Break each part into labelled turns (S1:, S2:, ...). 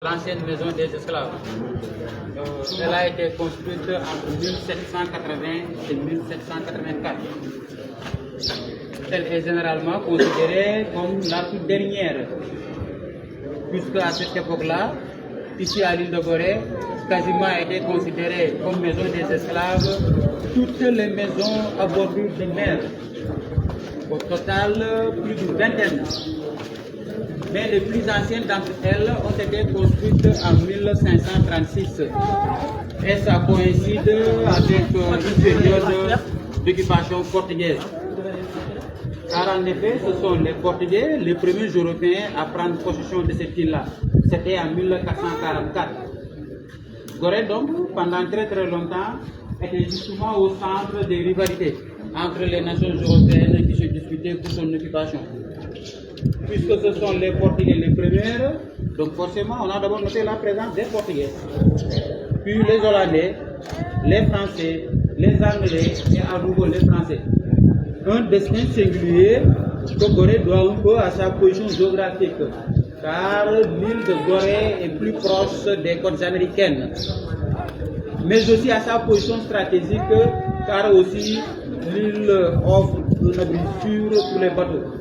S1: L'ancienne maison des esclaves. Elle a été construite entre 1780 et 1784. Elle est généralement considérée comme la toute dernière, puisque à cette époque-là, ici à l'île de Gorée, quasiment a été considérée comme maison des esclaves toutes les maisons à bordure de mer. Au total, plus d'une vingtaine. Mais les plus anciennes d'entre elles ont été construites en 1536. Et ça coïncide avec une période d'occupation portugaise. Car en effet, ce sont les Portugais les premiers Européens à prendre possession de cette île-là. C'était en 1444. Gorée, donc, pendant très longtemps, était justement au centre des rivalités entre les nations européennes qui se disputaient pour son occupation. Puisque ce sont les Portugais les premières, donc forcément on a d'abord noté la présence des Portugais. Puis les Hollandais, les Français, les Anglais et à nouveau les Français. Un destin singulier que Gorée doit un peu à sa position géographique, car l'île de Gorée est plus proche des côtes américaines, mais aussi à sa position stratégique, car aussi l'île offre une habitude pour les bateaux.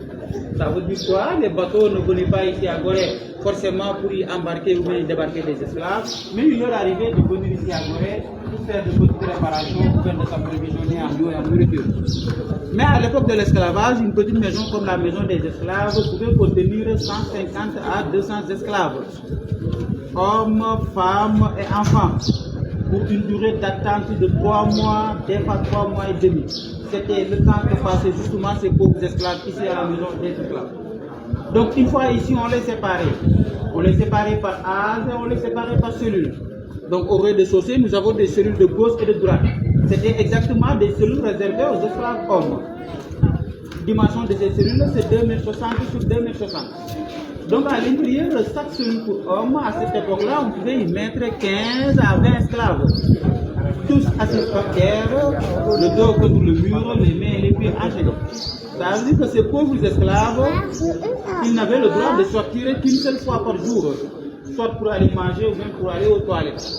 S1: Ça veut dire quoi? Les bateaux ne venaient pas ici à Gorée forcément pour y embarquer ou bien y débarquer des esclaves, mais il leur arrivait de venir ici à Gorée pour faire de petites réparations, pour faire de s'approvisionner en eau et en nourriture. Mais à l'époque de l'esclavage, une petite maison comme la maison des esclaves pouvait contenir 150 à 200 esclaves, hommes, femmes et enfants, pour une durée d'attente de 3 mois, des fois 3 mois et demi. C'était le temps que passaient justement ces pauvres esclaves ici à la maison des esclaves. Donc une fois ici, on les séparait. On les séparait par âge et on les séparait par cellules. Donc au rez-de-chaussée, nous avons des cellules de gauche et de droite. C'était exactement des cellules réservées aux esclaves hommes. Dimension de ces cellules, c'est 2,60 m sur 2,60 m. Donc à l'intérieur, chaque cellule pour homme, à cette époque-là, on pouvait y mettre 15 à 20 esclaves. Tous assis par terre, le dos contre le mur, les mains et les pieds enchaînés. Ça veut dire que ces pauvres esclaves, ils n'avaient le droit de sortir qu'une seule fois par jour, soit pour aller manger ou même pour aller aux toilettes.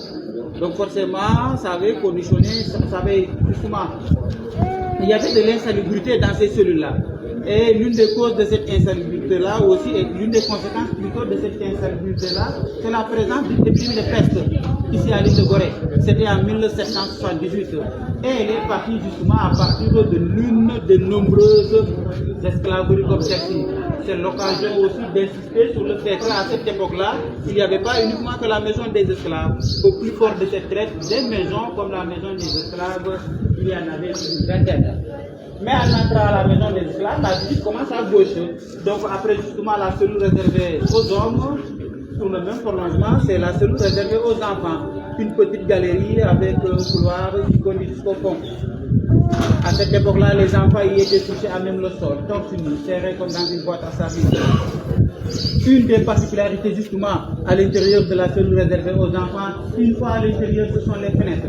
S1: Donc forcément, ça avait conditionné, ça avait justement, il y avait de l'insalubrité dans ces cellules-là. Et l'une des causes de cette insalubrité-là aussi, et l'une des conséquences plutôt de cette insalubrité-là, c'est la présence d'une épidémie de peste ici à l'île de Gorée. C'était en 1778. Et elle est partie justement à partir de l'une des nombreuses esclaveries comme celle-ci. C'est l'occasion aussi d'insister sur le fait qu'à cette époque-là, il n'y avait pas uniquement que la maison des esclaves. Au plus fort de cette traite, des maisons comme la maison des esclaves, il y en avait une vingtaine. Mais en entrant à la maison des esclaves, la visite commence à gauche. Donc après justement la cellule réservée aux hommes, sur le même prolongement, c'est la cellule réservée aux enfants. Une petite galerie avec un couloir qui conduit jusqu'au fond. À cette époque-là, les enfants y étaient touchés à même le sol, torse nu, serrés comme dans une boîte à sardines. Une des particularités justement à l'intérieur de la cellule réservée aux enfants, une fois à l'intérieur, ce sont les fenêtres.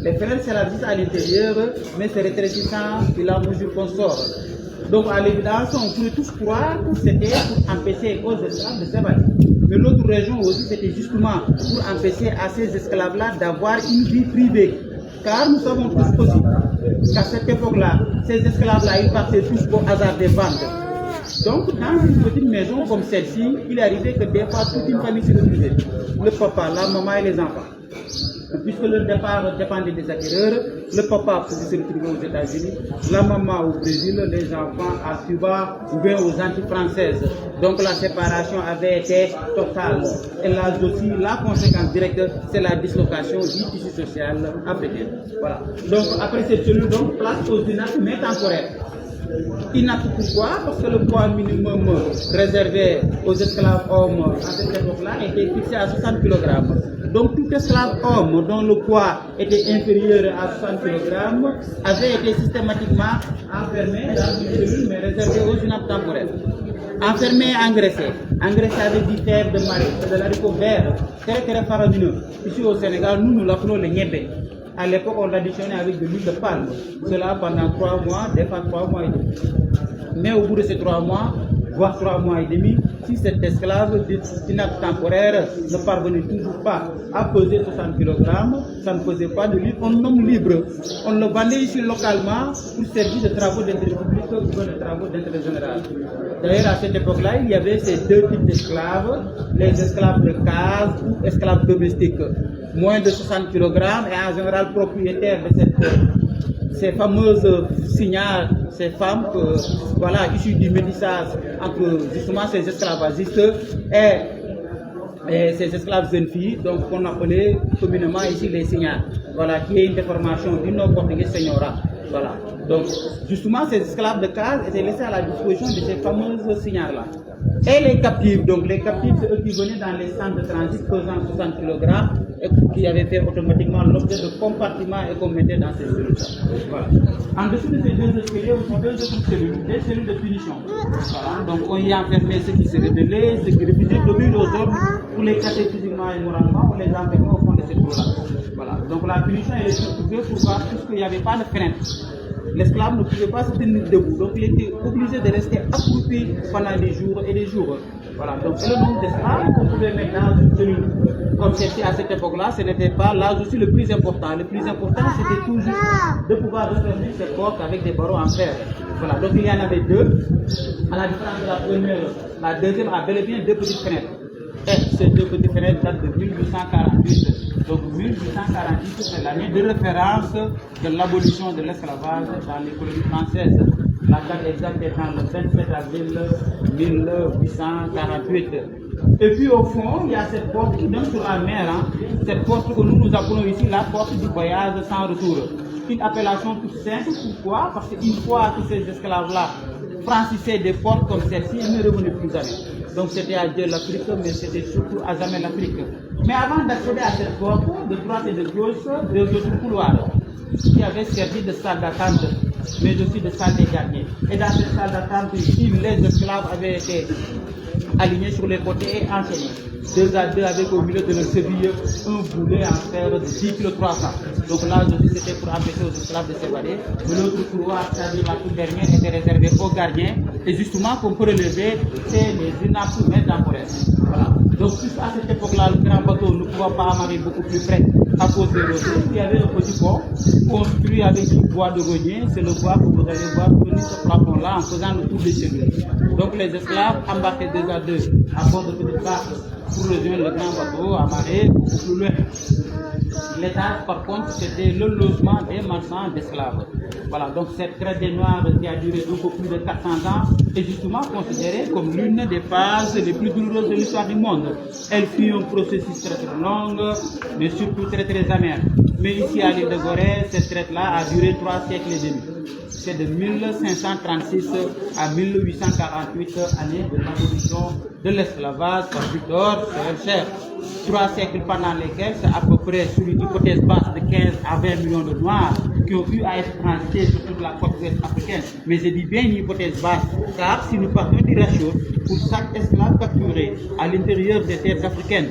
S1: Les fenêtres, c'est la vis à l'intérieur, mais c'est rétrécissant et la mesure qu'on sort. Donc, à l'évidence, on pouvait tous croire que c'était pour empêcher aux esclaves de s'évader. Mais l'autre raison aussi, c'était justement pour empêcher à ces esclaves-là d'avoir une vie privée. Car nous savons tous aussi qu'à cette époque-là, ces esclaves-là, ils partaient tous au hasard des ventes. Donc, dans une petite maison comme celle-ci, il arrivait que des fois, toute une famille se retrouvait. Le papa, la maman et les enfants. Puisque le départ dépendait des acquéreurs, le papa pouvait se retrouver aux États-Unis, la maman au Brésil, les enfants à Cuba ou bien aux Antilles françaises. Donc la séparation avait été totale. Et là aussi, la conséquence directe, c'est la dislocation du tissu social africain. Voilà. Donc après cette cellule, donc, place aux inactes mais temporaires. Inacte pourquoi? Parce que le poids minimum réservé aux esclaves hommes à cette époque-là était fixé à 60 kg. Donc tout esclave homme dont le poids était inférieur à 60 kg avait été systématiquement enfermé dans une cellule mais réservée aux inaptes temporaires. Enfermé et engraissé. Engraissé avec du fer de marée, c'est de l'haricot vert, très faramineux. Ici au Sénégal, nous l'appelons le niébé. À l'époque, on l'additionnait avec de l'huile de palme. Cela pendant 3 mois, des fois 3 mois et demi. Mais au bout de ces 3 mois, voire 3 mois et demi, si cet esclave d'Inac temporaire ne parvenait toujours pas à peser 60 kg, ça ne faisait pas de lui un homme libre. On le vendait ici localement pour servir de travaux d'intérêt public ou de travaux d'intérêt général. D'ailleurs, à cette époque-là, il y avait ces deux types d'esclaves, les esclaves de case ou esclaves domestiques, moins de 60 kg et en général propriétaires de ces fameuses signales, ces femmes voilà, issues du métissage entre justement ces esclavagistes et ces esclaves jeunes filles, donc qu'on appelait communément ici les signales, voilà, qui est une déformation du nom portugais señora. Voilà. Donc, justement, ces esclaves de case étaient laissés à la disposition de ces fameuses signales-là. Et les captifs, donc les captifs, c'est eux qui venaient dans les centres de transit pesant 60 kg et qui avaient fait automatiquement l'objet de compartiments et qu'on mettait dans ces cellules. Voilà. En dessous de ces deux escaliers, aussi deux autres cellules, des cellules de punition. Voilà. Donc, on y enfermait ceux qui se rebellaient, ceux qui refusaient d'obéir aux ordres pour les casser physiquement et moralement, on les enfermait au fond de ces trous-là. Voilà. Donc, la punition, elle est structurée pour voir puisqu'il n'y avait pas de frein. L'esclave ne pouvait pas se tenir debout, donc il était obligé de rester accroupi pendant des jours et des jours. Voilà, donc le nombre d'esclaves qu'on pouvait mettre dans une cellule comme celle-ci à cette époque-là, ce n'était pas l'âge aussi le plus important. Le plus important, c'était toujours de pouvoir refermer ces portes avec des barreaux en fer. Voilà, donc il y en avait deux. À la différence de la première, la deuxième a bel et bien deux petites fenêtres. Et ces deux petites fenêtres datent de 1848. Donc 1848, c'est l'année de référence de l'abolition de l'esclavage dans les colonies françaises. La date exacte est dans le 27 avril 1848. Et puis au fond, il y a cette porte qui donne sur la mer. Cette porte que nous appelons ici la porte du voyage sans retour. Une appellation toute simple. Pourquoi? Parce qu'une fois que ces esclaves-là franchissaient des portes comme celle-ci, ils ne revenaient plus jamais. Donc c'était à Dieu l'Afrique, mais c'était surtout à jamais l'Afrique. Mais avant d'accéder à cette porte, de droite et de gauche, deux autres couloirs qui avaient servi de salle d'attente, mais aussi de salle des gardiens. Et dans cette salle d'attente ici, les esclaves avaient été alignés sur les côtés et enchaînés. Deux à deux avec au milieu de leur cheville un boulet en fer de 10 kg 300. Donc là, c'était pour empêcher aux esclaves de s'évader. De l'autre couloir, c'est-à-dire la toute dernière, était réservée aux gardiens. Et justement, qu'on peut relever, c'est les inaptes temporaires. Voilà. Donc, à cette époque-là, le grand bateau ne pouvait pas amarrer beaucoup plus près à cause des roseaux. Il y avait un petit pont construit avec du bois de rognier. C'est le bois que vous allez voir venir ce plafond-là en faisant le tour des cellules. Donc, les esclaves embarquaient deux à deux à bord de petites barques pour rejoindre le grand bateau amarré beaucoup plus loin. L'étage, par contre, c'était le logement des marchands d'esclaves. Voilà, donc cette traite des Noirs qui a duré un peu plus de 400 ans est justement considérée comme l'une des phases les plus douloureuses de l'histoire du monde. Elle fut un processus très très long, mais surtout très très amer. Mais ici à l'île de Gorée, cette traite-là a duré 3 siècles et demi. C'est de 1536 à 1848, année de l'abolition de l'esclavage par Victor Schœlcher. 3 siècles pendant lesquels c'est à peu près sur une hypothèse basse de 15 à 20 millions de Noirs qui ont eu à être transités sur toute la côte ouest africaine. Mais je dis bien une hypothèse basse, car si nous partons du ratio, pour chaque esclave capturé à l'intérieur des terres africaines,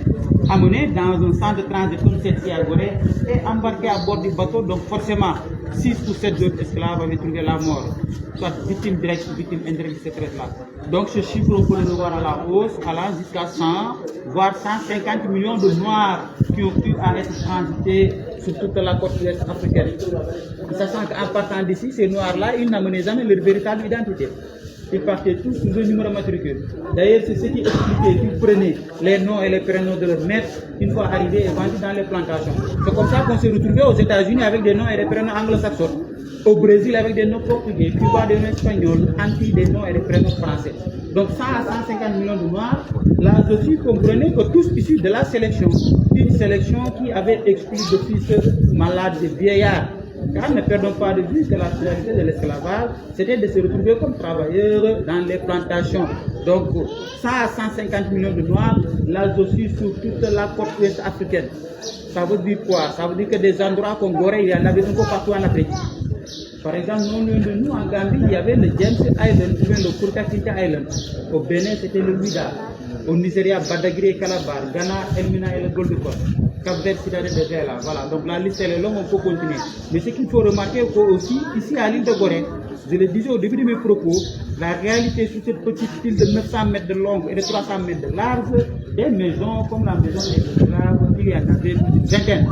S1: amené dans un centre de transit comme celle-ci à Gorée et embarqué à bord du bateau, donc forcément 6 ou 7 autres esclaves avaient trouvé la mort, soit victime directe ou victime indirecte de cette traite-là. Donc ce chiffre, on peut le revoir à la hausse, allant jusqu'à 100, voire 150 millions de Noirs qui ont eu à être transités sur toute la côte ouest africaine. Sachant qu'en partant d'ici, ces Noirs-là, ils n'amenaient jamais leur véritable identité. Ils partaient tous sous un numéro matricule. D'ailleurs, c'est ce qui expliquait qu'ils prenaient les noms et les prénoms de leurs maîtres une fois arrivés et vendus dans les plantations. C'est comme ça qu'on s'est retrouvés aux États-Unis avec des noms et des prénoms anglo-saxons, au Brésil avec des noms portugais, Cuba des noms espagnols, Antilles des noms et des prénoms français. Donc 100 à 150 millions de Noirs, là aussi comprenez que tous issus de la sélection. Une sélection qui avait exclu de fils malades et vieillards. Car ne perdons pas de vue que la finalité de l'esclavage, c'était de se retrouver comme travailleurs dans les plantations. Donc 100 à 150 millions de Noirs, là aussi sur toute la côte ouest africaine. Ça veut dire quoi? Ça veut dire que des endroits comme Gorée, il y en avait un peu partout en Afrique. Par exemple, non loin de nous, en Gambie, il y avait le James Island, ou bien le Kurta-Kinta Island. Au Bénin, c'était le Ouida. Au Nigeria, Badagry et Calabar. Ghana, Elmina et le Gold Coast. Cap-Vert, Citadelle de Vela. Voilà, donc la liste est longue, on peut continuer. Mais ce qu'il faut remarquer aussi, ici à l'île de Gorée, je le disais au début de mes propos, La réalité sur cette petite île de 900 mètres de long et de 300 mètres de large, des maisons comme la maison des esclaves, il y en avait une vingtaine.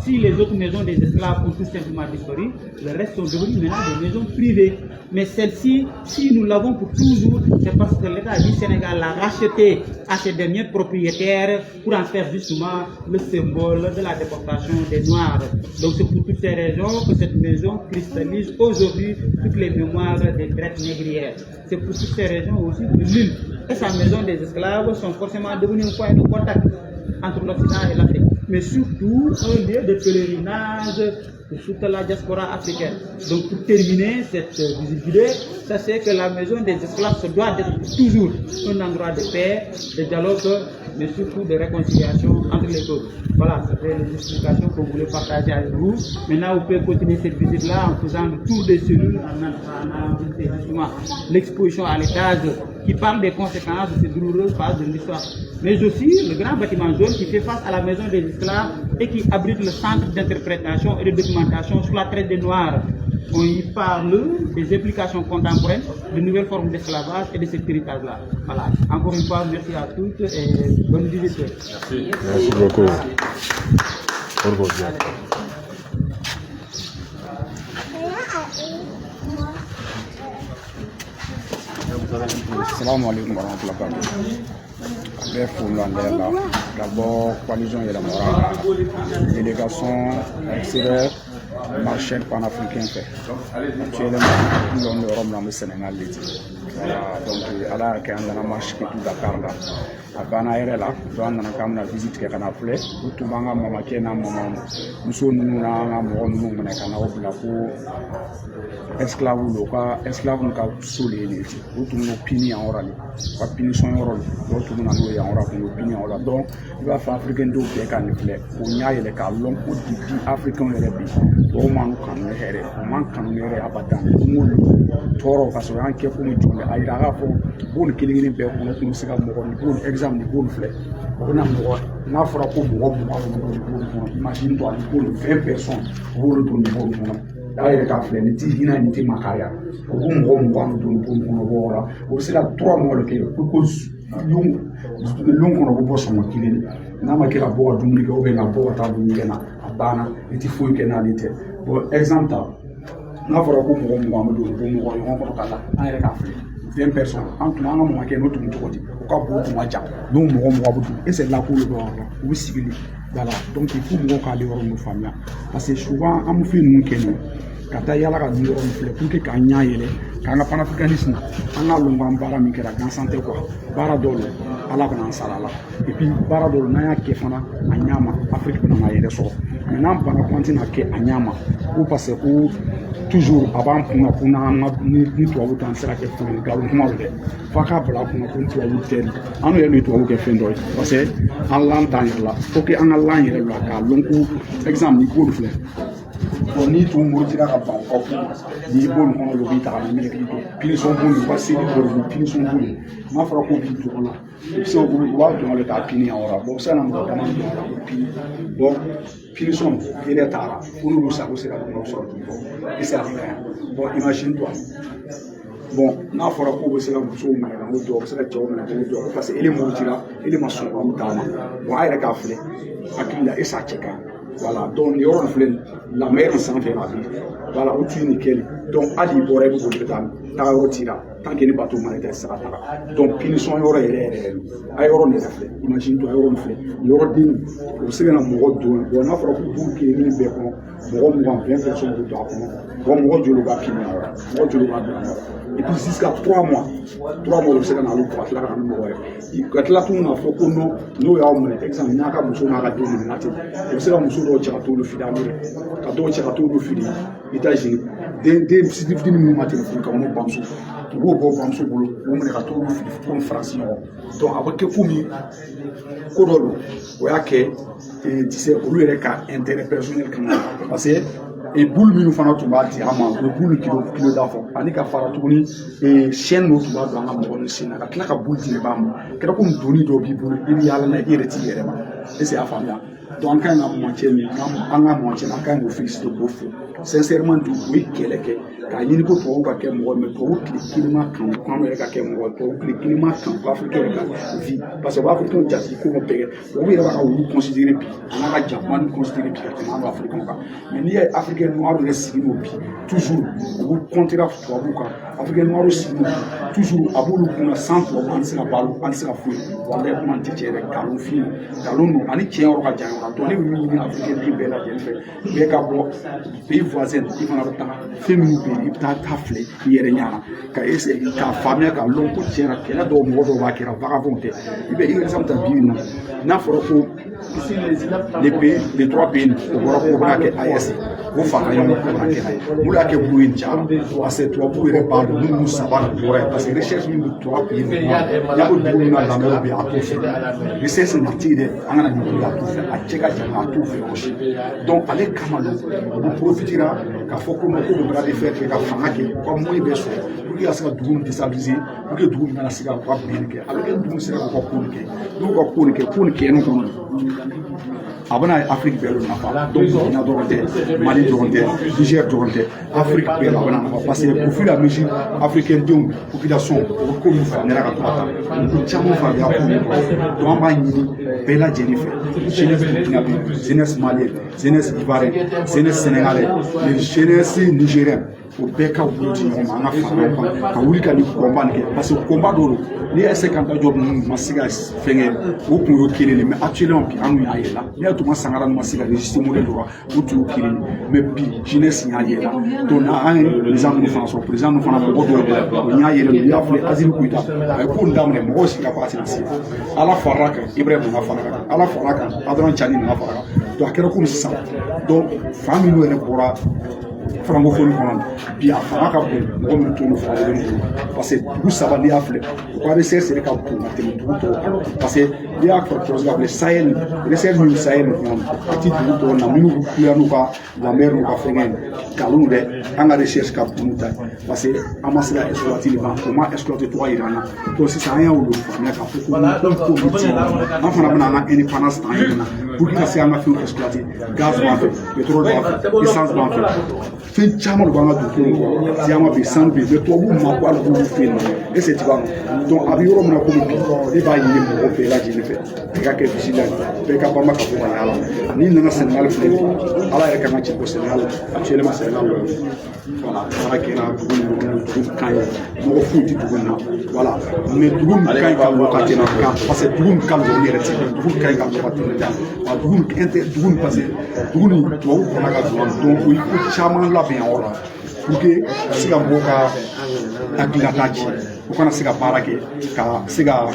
S1: Si les autres maisons des esclaves ont tout simplement disparu, le reste sont devenus maintenant des maisons privées. Mais celle-ci, si nous l'avons pour toujours, c'est parce que l'État du Sénégal l'a racheté à ses derniers propriétaires pour en faire justement le symbole de la déportation des Noirs. Donc c'est pour toutes ces raisons que cette maison cristallise aujourd'hui toutes les mémoires des traites négrières. C'est pour toutes ces raisons aussi que l'île et sa maison des esclaves sont forcément devenues un point de contact entre l'Occident et l'Afrique, mais surtout un lieu de pèlerinage pour toute la diaspora africaine. Donc pour terminer cette visite guidée, sachez que la maison des esclaves se doit d'être toujours un endroit de paix, de dialogue, mais surtout de réconciliation entre les peuples. Voilà, c'était les explications que je voulais partager avec vous. Maintenant, vous pouvez continuer cette visite-là en faisant le tour des cellules, en visiter justement l'exposition à l'étage qui parle des conséquences de ces douloureuses phases de l'histoire. Mais aussi le grand bâtiment jaune qui fait face à la maison des esclaves et qui abrite le centre d'interprétation et de documentation sur la traite des Noirs. On y parle des implications contemporaines, de nouvelles formes d'esclavage et de cet héritage-là. Voilà. Encore une fois, merci à toutes et bonne visite.
S2: Merci. Merci beaucoup. Au revoir.
S3: Assalamu alaikum warahmatullahi wabarakatuh. Bɛɛ fo lamɛn la ka bɔ coalition yɛlɛmara délégation extérieure marché panafricain fɛ actuellement nous sommes yɔrɔ min na an bɛ Sénégal de ten voilà donc ala y'a kɛ an nana marché kɛ tout Dakar la a banna yɛrɛ la donc an nana k'an bɛna visite kɛ ka na filɛ u tun b'an ka mamakɛ n'a muso ninnu n'an ka mɔgɔ ninnu minɛ ka na o bila ko esclave lo ka esclave ka so le ne ti o tun ko pini en orali ka pini son orali o tun na no ya ora ko pini en orali donc il va faire africain do be kan fle o nya yele ka lon ko di africain yele bi o man kan ne here o man kan ne here abadan mo toro ka so an ke ko mo jole ay daga fo bon kilingini be ko se ka mo ko bon exam ni bon fle o na mo na fora ko mo imagine toi pour 20 personnes pour le tour bon d'ailleurs k'a filɛ ni ti hinɛ ni ti makaya o ko mɔgɔ mugan don bon kɔnɔ bɔ la o bɛ se ka 3 mois de kɛ ko lon kɔnɔ ko bɔ sɔngɔ kelen n'a ma kɛ ka bɔ ka dumuni kɛ ou bien ka bɔ ka taa dumuni kɛ na a banna i ti foyi kɛ n'ale tɛ bon exemple ta n'a fɔra ko mɔgɔ mugan bɛ don bon mɔgɔ ɲɔgɔn kɔnɔ ka la an yɛrɛ k'a filɛ 20 personnes an tun an ka mɔgɔ kɛ n'o tun bɛ cogo di o ka bon o tun ka jan n'o mɔgɔ mugan bɛ don et c'est là k'olu bɛ yɔrɔ la u bɛ sigili voilà donc il faut mɔgɔw k'ale yɔrɔ ninnu faamuya parce que souvent an bɛ fɛn ninnu kɛ nin ka taa yala ka nin yɔrɔ min filɛ pour que k'an ɲɛ yɛlɛ k'an ka panafricanisme an k'a lɔn k'an baara min kɛra gansan tɛ quoi baara dɔw la ala kana an sara la et puis baara dɔw la n'an y'a kɛ fana a ɲɛ ma Afrique bɛna n'a yɛrɛ sɔrɔ mais n'an banna ko an tɛna kɛ a ɲɛ ma ko parce que ko toujours a b'an kunna ko n'an ka ni tubabu tɛ an sera kɛ fɛn nkalon kuma don dɛ f'a k'a bila a kunna ko tubabu tɛ an yɛrɛ ni tubabu kɛ fɛn dɔ ye parce que an l'an t'an yɛrɛ la faut que an ka l'an yɛrɛ la k'a lɔn ko exemple ni ko filɛ bon ni tun murutira ka ban aw kun ni b'olu kɔnɔ olu b'i ta ka na meleke to pilisɔn b'olu ka seli b'olu pilisɔn b'olu n'a fɔra ko b'i tɔgɔ la i bɛ se k'o u b'a dɔn ale k'a pini yan yɔrɔ bon o se ka na mɔgɔ dama dɔn a la k'o pini bon pilisɔn yɛrɛ taara ko n'olu sago sera dɔrɔn sɔrɔ k'i bɔ i se ka fɛ yan bon imagine toi bon n'a fɔra ko bɛ se ka musow minɛ ka n'o dɔn o bɛ se ka cɛw minɛ ka n'o dɔn parce que ele murutira ele ma sɔn k'olu taama bon a yɛrɛ k'a filɛ hakili la e s'a cɛ kan voilà donc ni yɔrɔ filɛ la mer sanfɛ la bi voilà o tun ye nin kɛli donc hali i bɔra i bɛ boli ka taa taga yɔrɔ tira tant que ni bateau ma tɛ sira taga donc punition yɔrɔ yɛrɛ yɛrɛ a yɔrɔ nin filɛ imagine toi yɔrɔ min filɛ yɔrɔ den o bɛ se ka na mɔgɔ don bon n'a fɔra ko du kelen bɛɛ kɔnɔ mɔgɔ mugan 20 personnes bɛ don a kɔnɔ bon mɔgɔ joli b'a pini yɔrɔ mɔgɔ joli b'a don a yɔrɔ et puis jusqu'à 3 mois o bɛ se ka na olu ka tila ka na ni mɔgɔ ye ka tila tuguni k'a fɔ ko non n'o y'aw minɛ exemple n'a ka muso n'a ka den minɛ na ten o bɛ se ka muso dɔw cɛ ka t'olu fili Amérique ka dɔw cɛ ka t'olu fili États-Unis den fitinin minnu ma telefoni kan n'o bamuso u b'o bɔ bamuso bolo k'o minɛ ka t'olu fili komi Faransi ɲɔgɔn donc a bɛ kɛ komi ko dɔ don o y'a kɛ tu sais olu yɛrɛ ka intérêt personnel kama parce que et boule minnu fana tun b'a di an ma o boule kilo da fɔ ani ka fara tuguni chaîne dɔ tun b'a don an ka mɔgɔ ninnu sen na ka tila ka boule di de b'an ma kɛra komi doni dɔ b'i bolo i bɛ yaala n'a ye i yɛrɛ t'i yɛrɛ ma est-ce que y'a faamuya donc an ka ɲi ka mɔgɔ cɛ min an ka mɔgɔ cɛ an ka ɲi k'o féliciter k'o fo sincèrement du oui qu'elle est car il n'y a pas pour que moi mais pour que climat quand on est que moi pour que climat quand africain vie parce que africain jasi ko mo pege o wi ra ko considérer bi on a japan considérer bi que en africain mais ni africain noir le signo bi toujours o contrat to abuka africain noir aussi toujours abulu kuna centre o an sira balu an sira fu wala ko man tete rek kalon fi kalon no ani tien o ka jangora to ni mi africain bi bela jelfe be ka bo pays voisin qui vont avoir féminin pays ta tafle yere nyana ka ese ka famille ka lon ko tiera kela do modo wa kera vagabonde ibe exemple ta biina na foro ko les pays les 3 pays au Europe ko ke AES vous fera yon ko na ke mu la ke bouin jara parce que 3 bouin re ba nous savoir parce que recherche ni 3 pays ya ko bouin na la mero bi atofe recherche na tide angana ni ya atofe a cheka jama atofe aussi donc aller kamalo vous profitera ka foko mo ko bra de faire ka fanga ke ko mo ibe so pour que asa dugum déstabiliser pour que dugum na siga ko bien ke avec dugum siga ko ko ke no ko abana Afrique belo na fa donc on a doronté Mali doronté Niger doronté Afrique belo abana na fa parce que au fur et à mesure africain donc population ko ko fa ne ra ka tata ko chamo fa ya ko do ma ni bela Jennifer jeunesse malienne jeunesse ivoirienne jeunesse sénégalaise jeunesse nigérienne o beka wuti on ana fa ka wuli ka ni combat ke parce que combat do ni est 50 job masiga fenge o kun yo kilini mais actuellement bi anu ya yela ni to masangara masiga registre mo de droit o tu kilini mais bi jeunesse nya yela to na an les amis France président no fana ko do nya yela ni afle azil kuita ay ko ndamne mo si capacité na si ala faraka ibrahim na faraka ala faraka adran chani na faraka to akera ko si sa donc famille no repora francophone kono bi afara ka bon mo mi to no fa de parce que du sabali afle ko recherche c'est ka pour mater du to parce que dia ko chose ga le Sahel recherche ni Sahel non petit du to na minu ku ya no ka la mer no ka fengen kalun de anga recherche ka pour muta parce que amasira exploiter le banc comment exploiter toi irana to si ça ya ulu fa na ka pour ko enfin na na indépendance temps pour que ça ma fi exploiter gaz ma pétrole ma essence ma fin chama lo banga du ko si ama be san be to bu ma ko ala bu fin et c'est tu vois donc abi yoro na ko bi e ba yi mo pe la ji fe ga ke bisila be ka ba ma ka ko ala ni na Sénégal fle ala e ka ma ci ko Sénégal actuellement Sénégal voilà ala ke na du kan mo futi du na voilà mais du kan ka mo ka tena ka parce que du kan do ni reti du kan ka mo ka tena du parce que du ni to ko na ka donc oui chama la bien ora pour que siga boka akilatachi ukona siga barake ka siga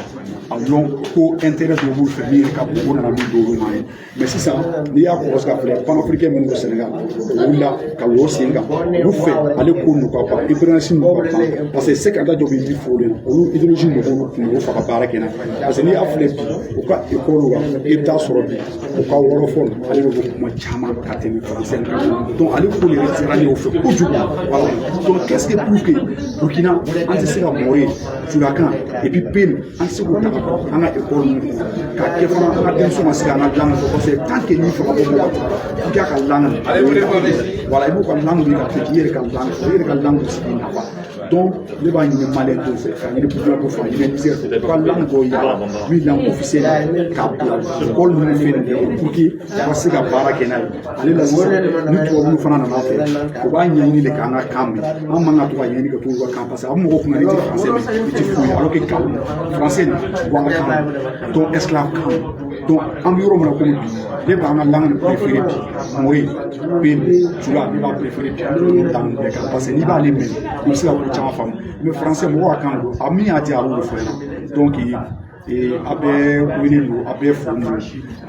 S3: along ko intérêt de vous faire venir ka pour na do mani mais c'est ça ni ya ko ska faire panafricain men au Sénégal wala ka wo singa vous fait aller ko no papa ibrahim no papa parce que c'est quand da jobi il faut le ou idéologie no ko fa barake na parce que ni afle o ka ikolo ga ita sorobi o ka woro fon ale ko mo chama ka temi français donc aller ko les retirer au fait voilà donc qu'est-ce que pour que Burkina anti sera mourir sur la camp et puis peine anti ko anga école ka ke fana ka den so masika na plan ko c'est tant que ni fa ko ko ka ka langa voilà il faut que langue ka tirer ka langue na fa donc le ba ni malais do c'est ka ni pour ko fa ni dire ka langue ko ya oui langue officielle ka école ni fait pour qui parce que baraka na ali la ni to mu fana na fa ko ba ni le ka na kambi amma na to ba ni ka to ba kan parce que amma ko na ni français mais tu fou alors que français donc esclave donc environ mon comme les ba na langue préférée moi ben tu vas ni ba préféré dans le cas parce que ni ba les même il sera pour chama femme mais français moi quand ami a dit à l'autre frère donc et abe winilo abe fomu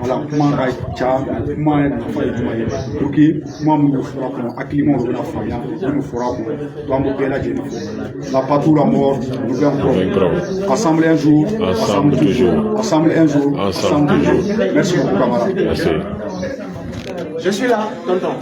S3: ala kuma ga cha kuma na fa juma ye donc moi mo fera ko akilimo ro na fa ya mo fera ko donc mo bela jeni la patou la mort nous allons assembler un jour ensemble toujours assembler un jour ensemble toujours merci beaucoup camarades merci
S4: je suis là tonton.